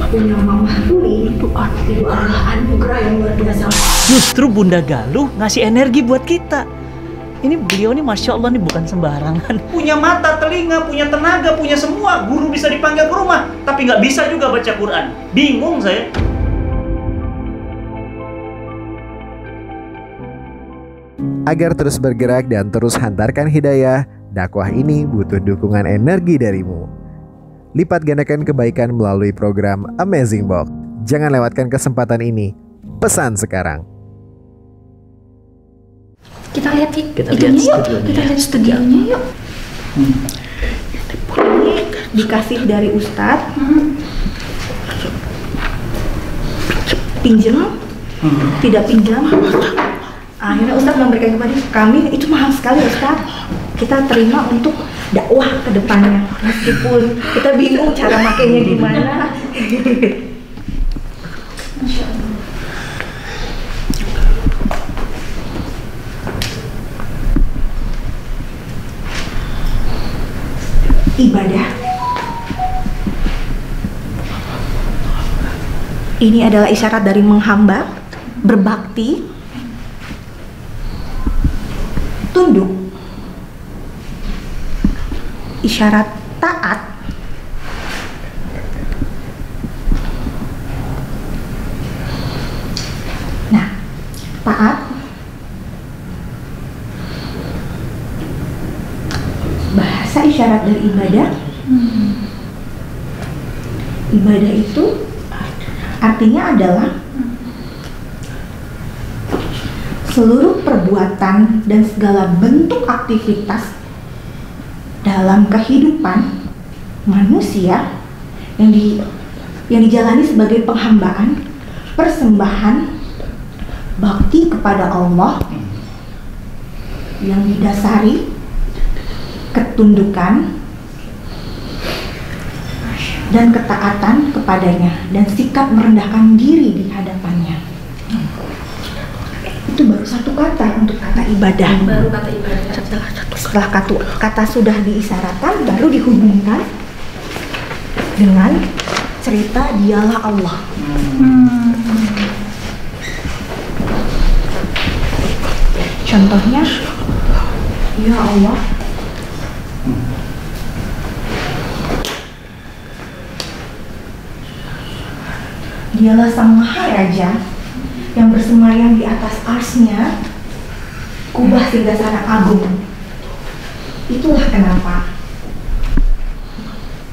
punya Mama Tuli itu adalah anugerah yang luar biasa. Justru Bunda Galuh ngasih energi buat kita. Ini beliau nih Masya Allah nih bukan sembarangan. Punya mata, telinga, punya tenaga, punya semua. Guru bisa dipanggil ke rumah, tapi nggak bisa juga baca Quran. Bingung saya. Agar terus bergerak dan terus hantarkan hidayah, dakwah ini butuh dukungan energi darimu. Lipat gandakan kebaikan melalui program Amazing Box. Jangan lewatkan kesempatan ini. Pesan sekarang. Kita lihat Kita itunya lihat yuk. studionya. Kita lihat studionya yuk. Ini dikasih dari Ustadz. Pinjam, tidak pinjam. Akhirnya Ustadz memberikan kepada kami, itu mahal sekali Ustadz. Kita terima untuk dakwah ke depannya. Meskipun kita bingung cara makainya gimana. Masya Allah. Ibadah. Ini adalah isyarat dari menghamba, berbakti, tunduk, isyarat taat, nah, taat, bahasa isyarat dari ibadah. Ibadah itu artinya adalah seluruh perbuatan dan segala bentuk aktivitas dalam kehidupan manusia yang dijalani sebagai penghambaan, persembahan, bakti kepada Allah yang didasari ketundukan dan ketaatan kepadanya dan sikap merendahkan diri di hadapannya. Itu baru satu kata untuk kata ibadah. Baru kata ibadah. Setelah kata sudah diisyaratkan, baru dihubungkan dengan cerita dialah Allah. Contohnya, ya Allah, Dialah Sang Maharaja yang bersemayam di atas arsy-Nya, kubah singgasana agung. Itulah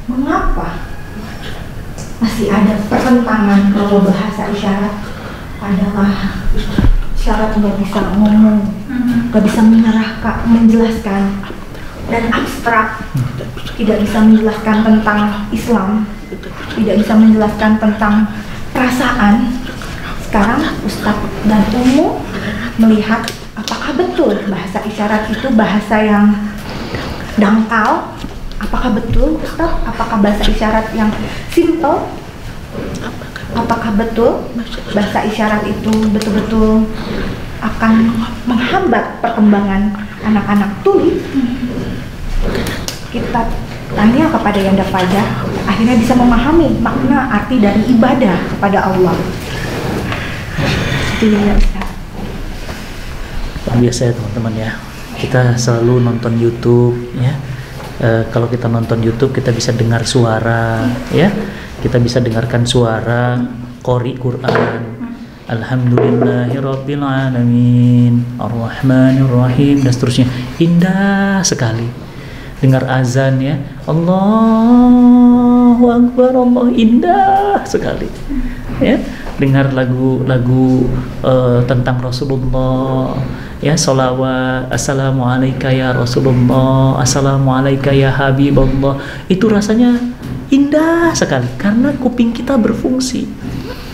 mengapa masih ada pertentangan kalau bahasa isyarat adalah isyarat nggak bisa ngomong, nggak bisa menjelaskan, dan abstrak, tidak bisa menjelaskan tentang Islam, tidak bisa menjelaskan tentang perasaan. Sekarang Ustadz dan Umu melihat apakah betul bahasa isyarat itu bahasa yang dangkal, apakah betul Ustadz, apakah bahasa isyarat yang simple, apakah betul bahasa isyarat itu betul-betul akan menghambat perkembangan anak-anak tuli. Kita tanya kepada Yanda Fajar, akhirnya bisa memahami makna arti dari ibadah kepada Allah. Itu ya Ustaz. Biasa ya teman-teman ya, kita selalu nonton YouTube ya. Kalau kita nonton YouTube kita bisa dengar suara ya, kita bisa dengarkan suara qori Quran. Alhamdulillahirabbil alamin, arrahmanirrahim, dan seterusnya. Indah sekali. Dengar azan ya, Allahu Akbar, Allah, indah sekali ya. Dengar lagu-lagu tentang Rasulullah ya, sholawat, assalamualaikum ya Rasulullah, assalamualaikum ya Habibullah, itu rasanya indah sekali karena kuping kita berfungsi.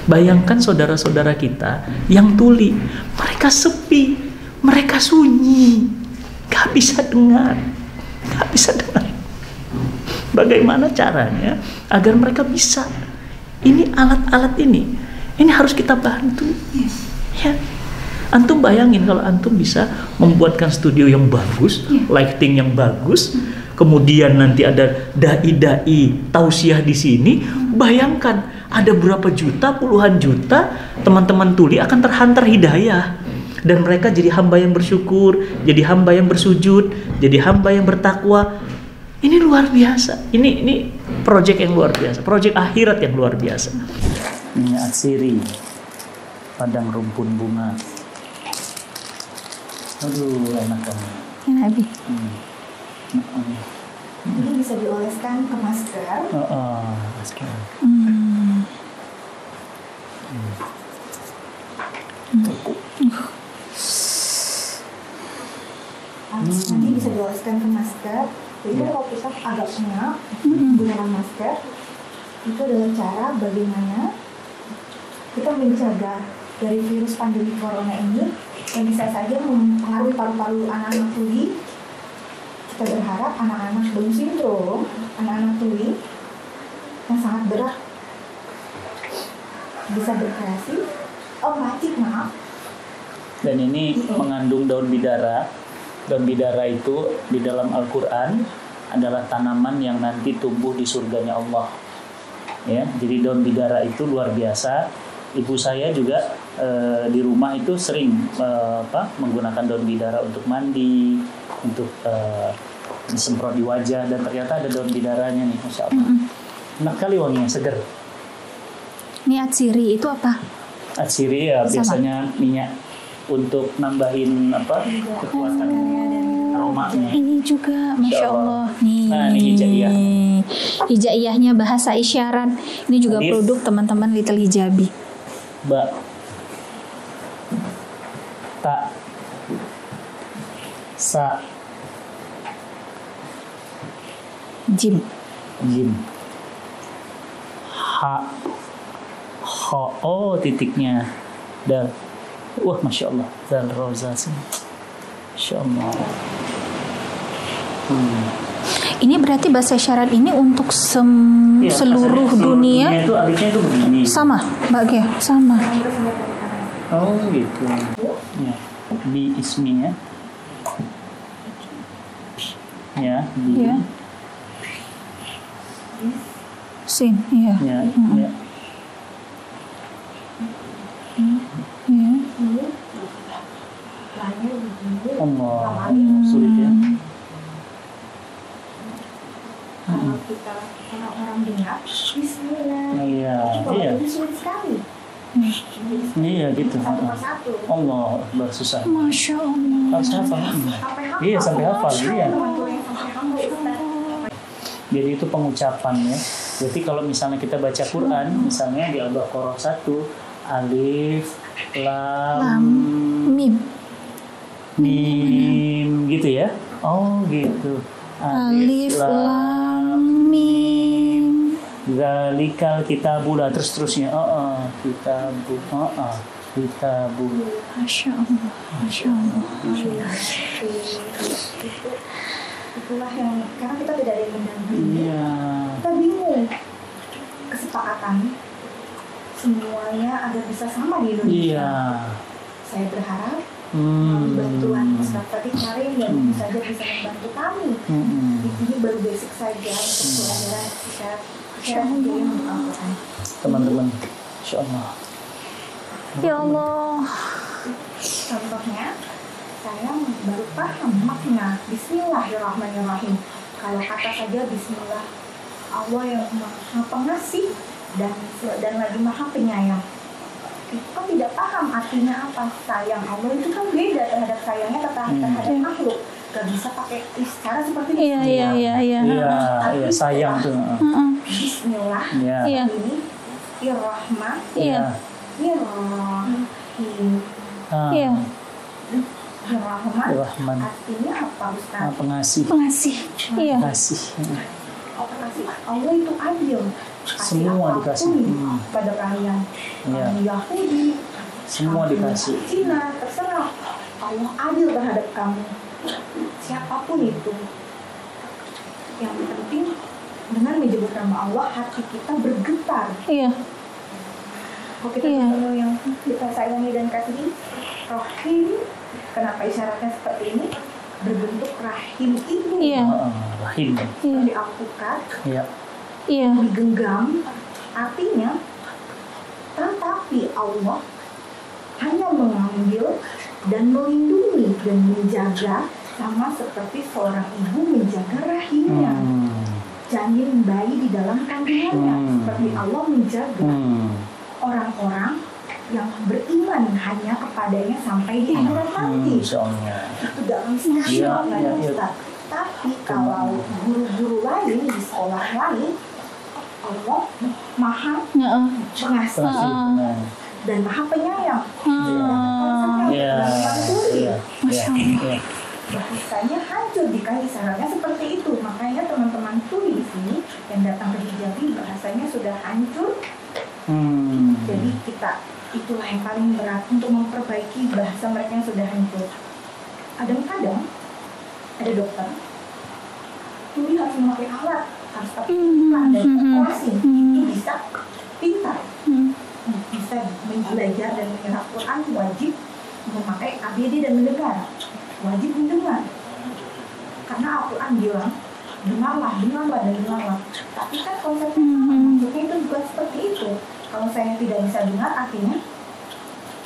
Bayangkan saudara-saudara kita yang tuli, mereka sepi, mereka sunyi, gak bisa dengar. Bagaimana caranya agar mereka bisa? Ini alat-alat ini harus kita bantu. Ya, antum bayangin kalau antum bisa membuatkan studio yang bagus, lighting yang bagus, kemudian nanti ada dai-dai tausiah di sini, Bayangkan, ada berapa juta, puluhan juta teman-teman tuli akan terhantar hidayah. Dan mereka jadi hamba yang bersyukur, jadi hamba yang bersujud, jadi hamba yang bertakwa. Ini luar biasa. Ini proyek yang luar biasa, proyek akhirat yang luar biasa. Ini atsiri, padang rumpun bunga. Aduh, enak banget. Enak, Abi. Ini bisa dioleskan ke masker. Masker. Nanti bisa dioleskan ke masker. Jadi kalau kita agak pengap menggunakan masker, itu adalah cara bagaimana kita menjaga dari virus pandemi corona ini yang bisa saja mempengaruhi paru-paru anak-anak tuli. Kita berharap anak-anak Down syndrome, anak-anak tuli yang sangat berat bisa berkreasi. Maaf. Dan ini mengandung daun bidara. Daun bidara itu di dalam Al-Quran adalah tanaman yang nanti tumbuh di surganya Allah. Ya, jadi daun bidara itu luar biasa. Ibu saya juga di rumah itu sering menggunakan daun bidara untuk mandi, untuk disemprot di wajah, dan ternyata ada daun bidaranya nih, masya Allah. Enak kali wanginya, seger. Ini atsiri itu apa? Atsiri ya biasanya minyak untuk nambahin kekuatan aromanya. Ini juga, masya Allah. Nih, nah, ini hijaiyah. Hijaiyahnya bahasa isyarat. Ini juga Alif. produk teman-teman Little Hijabi. Ba, ta, sa, Jim. ha, ho. Oh, titiknya dal. Wah, masya Allah, dal rozasi. Masya Allah. Ini berarti bahasa isyarat ini untuk seluruh dunia. Itu alifnya itu begini. Sama, Mbak Gia, sama. Oh, gitu. Ya, bi isminya. Ya, bi. Ya. Sin, iya. Ya, ya. Allah, sulit ya. Kalau orang dengar Bismillah, Iya, iya. itu sulit sekali. Iya gitu. Satu persatu. Allah Akbar, susah. Masya Allah. Harus hafal. Iya, sampai hafal. Iya. Jadi itu pengucapan ya. Jadi kalau misalnya kita baca Quran, misalnya di Al-Baqarah 1, alif, lam, Mim. mim, gitu ya. Oh gitu. Alif, lam, mim. Zalikal kitabula, terus-terusnya. Kitabu. Kitabu. Masya Allah. Masya Allah. Itulah yang karena kita tidak ada yang mendampingi. Iya. Kita bingung kesepakatan semuanya agar bisa sama di Indonesia. Iya. Saya berharap melalui bantuan Ustaz Fatih Karim yang tentu saja bisa membantu kami. Ini baru basic saja untuk pelajaran secara menjadi Al-Quran. Teman-teman, insya Allah. Ya Allah. Contohnya, saya baru paham makna Bismillahirrahmanirrahim. Kalau kata saja Bismillah, Allah yang Maha Pengasih dan lagi Maha Penyayang. Kita tidak paham artinya apa sayang. Allah itu kan beda terhadap sayangnya terhadap makhluk. Gak bisa pakai cara seperti ini. Iya. Iya, sayang tuh. Bismillah. Iya. Ini Irrahman. Iya. Irrahim. Iya. Irrahman. Artinya apa, Ustaz? Pengasih. Pengasih. Iya. Pengasih. Allah itu adil. Kasih Semua apapun dikasih. pada kalian. Iya. Yahudi, Semua dikasih. Cina, terserah. Allah adil terhadap kamu. Siapapun itu. Yang penting dengan menyebut nama Allah, hati kita bergetar. Iya. Kalau kita ketemu yang kita sayangi dan kasihi, Rahim. Kenapa isyaratnya seperti ini? Berbentuk rahim itu. Iya. Rahim. Diakukan, Iya. digenggam, Artinya, tetapi Allah hanya mengambil dan melindungi dan menjaga sama seperti seorang ibu menjaga rahimnya, janin bayi di dalam kandungannya, seperti Allah menjaga orang-orang yang beriman hanya kepadanya sampai di akhirat nanti. Itu dalam snapshot Ustaz. Tapi kalau guru-guru lain di sekolah lain, Allah maha pengasih dan maha penyayang. Bahasanya hancur jika isyaratnya seperti itu. Makanya teman-teman tuli di sini yang datang ke Hijabi bahasanya sudah hancur. Jadi itulah yang paling berat untuk memperbaiki bahasa mereka yang sudah hancur. Kadang-kadang ada dokter tuli harus memakai alat, harus pakai implan dan operasi. Itu bisa pintar, bisa belajar dan menyerap Quran, wajib memakai ABD dan mendengar, wajib mendengar. Karena Al-Quran bilang dengarlah dan dengarlah. Tapi kan konsepnya maksudnya itu bukan seperti itu. Kalau saya tidak bisa dengar, artinya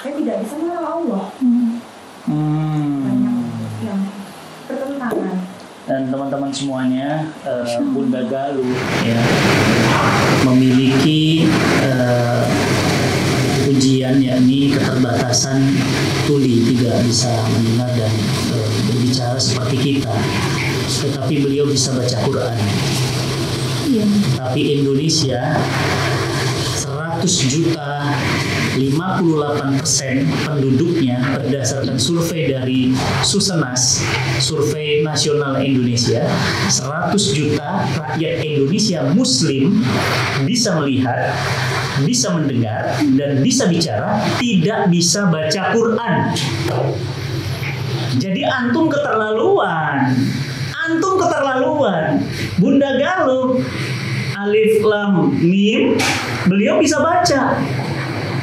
saya tidak bisa mengenal Allah. Banyak yang bertentangan. Dan teman-teman semuanya, Bunda Galuh ya memiliki ujian, yakni keterbatasan tuli, tidak bisa mendengar dan berbicara seperti kita. Tetapi beliau bisa baca Quran. Tapi Indonesia 100 juta 58% penduduknya berdasarkan survei dari Susenas, Survei Nasional Indonesia, 100 juta rakyat Indonesia Muslim bisa melihat, bisa mendengar, dan bisa bicara, tidak bisa baca Quran. Jadi antum keterlaluan. Bunda Galuh Alif Lam Mim, beliau bisa baca.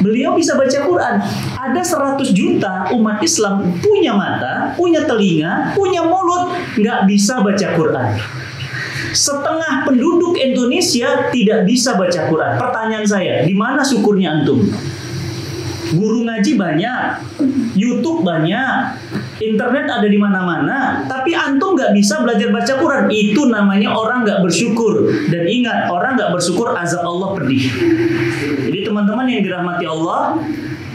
Beliau bisa baca Quran. Ada 100 juta umat Islam punya mata, punya telinga, punya mulut, nggak bisa baca Quran. Setengah penduduk Indonesia tidak bisa baca Quran. Pertanyaan saya, di mana syukurnya antum? Guru ngaji banyak, YouTube banyak, internet ada di mana-mana, tapi antum nggak bisa belajar baca Quran. Itu namanya orang nggak bersyukur. Dan ingat, orang nggak bersyukur azab Allah pedih. Jadi teman-teman yang dirahmati Allah,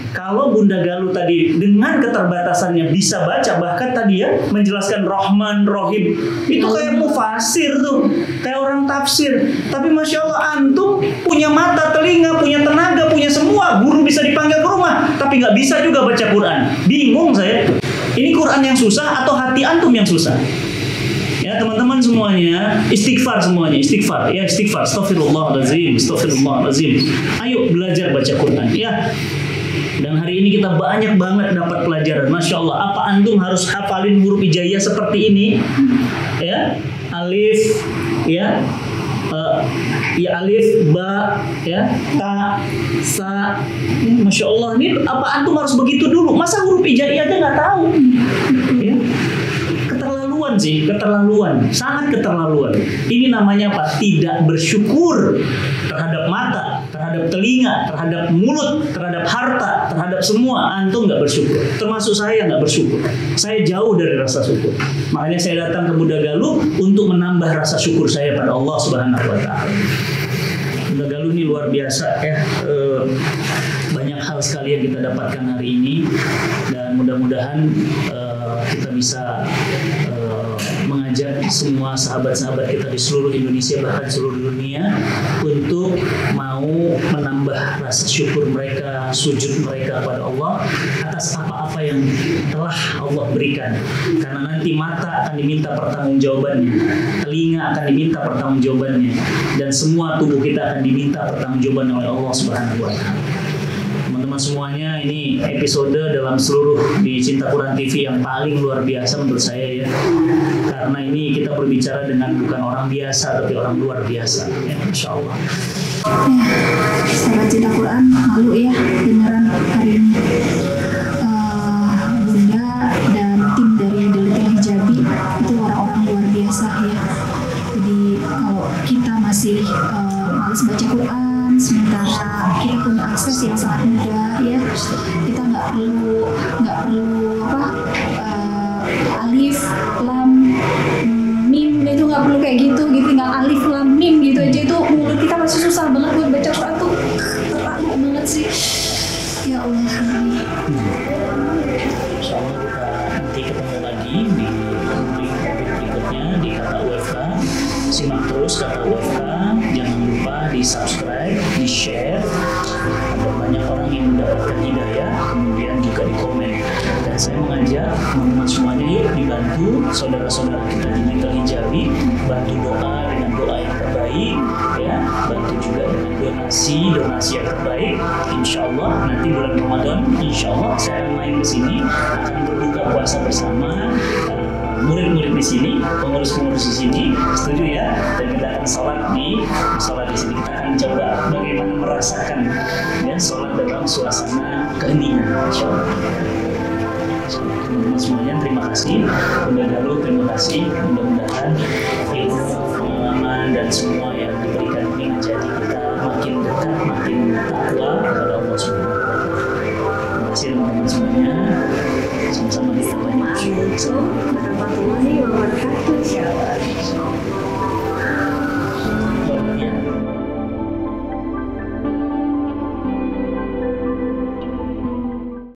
kalau Bunda Galuh tadi dengan keterbatasannya bisa baca, bahkan tadi ya menjelaskan Rahman Rahim, itu kayak mufasir tuh, kayak orang tafsir. Tapi Masya Allah, antum punya mata, telinga, punya tenaga, punya semua, guru bisa dipanggil ke rumah, tapi nggak bisa juga baca Quran. Bingung saya, ini Quran yang susah atau hati antum yang susah? Ya teman-teman semuanya, istighfar semuanya, istighfar, astagfirullahaladzim. Ayo belajar baca Quran ya. Dan hari ini kita banyak banget dapat pelajaran, Masya Allah. Apa antum harus hafalin huruf hijaiyah seperti ini? Ya, alif, ya, alif, ba, ya, ta, sa. Masya Allah, ini apa antum harus begitu dulu? Masa huruf hijaiyah aja nggak tahu? Ya. Keterlaluan, sangat keterlaluan. Ini namanya apa? Tidak bersyukur terhadap mata, terhadap telinga, terhadap mulut, terhadap harta, terhadap semua. Antum nggak bersyukur. Termasuk saya nggak bersyukur. Saya jauh dari rasa syukur. Makanya saya datang ke Bunda Galuh untuk menambah rasa syukur saya pada Allah Subhanahu Wa Taala. Bunda Galuh ini luar biasa ya. Banyak hal sekali yang kita dapatkan hari ini, dan mudah-mudahan kita bisa mengajak semua sahabat-sahabat kita di seluruh Indonesia, bahkan seluruh dunia, untuk mau menambah rasa syukur mereka, sujud mereka kepada Allah atas apa-apa yang telah Allah berikan. Karena nanti mata akan diminta pertanggungjawabannya, telinga akan diminta pertanggungjawabannya, dan semua tubuh kita akan diminta pertanggungjawabannya oleh Allah Subhanahu Wa Taala. Teman-teman semuanya, ini episode dalam seluruh di Cinta Quran TV yang paling luar biasa menurut saya ya. Karena ini kita berbicara dengan bukan orang biasa, tapi orang luar biasa ya, Insya Allah. Sahabat Cinta Quran, malu ya beneran hari ini. Bunda dan tim dari Deleting Hijabi itu orang-orang luar biasa ya. Jadi kalau kita masih malas baca Quran, semoga kita punya akses yang sangat mudah ya. Kita nggak perlu apa alif lam mim, itu nggak perlu kayak gitu tinggal alif lam mim gitu aja, itu mulut kita masih susah banget buat baca Quran tuh, terlalu banget sih ya Allah. Insyaallah kita nanti ketemu lagi di topik berikutnya di Kata UFK. Simak terus Kata UFK, jangan lupa di subscribe, di share agar banyak orang yang mendapatkan hidayah, kemudian juga di komen. Dan saya mengajak teman-teman semuanya, yuk dibantu saudara-saudara kita di Mental Hijabi, bantu doa dengan doa yang terbaik ya, bantu juga dengan donasi yang terbaik. Insya Allah nanti bulan Ramadan, insya Allah saya akan main ke sini, akan berbuka puasa bersama murid-murid di sini, pengurus-pengurus di sini, setuju ya? Dan kita akan sholat di sini. Kita akan coba bagaimana merasakan ya sholat dalam suasana keheningan, insya Allah. Teman-teman semuanya, terima kasih. Bunda Galuh, terima kasih. Mudah-mudahan ilmu, pengalaman dan semua yang diberikan ini menjadi kita makin dekat, makin takwa kepada Allah Subhanahu wa Ta'ala. Terima kasih teman-teman semuanya. Sama-sama kita banyak. Assalamualaikum warahmatullahi wabarakatuh.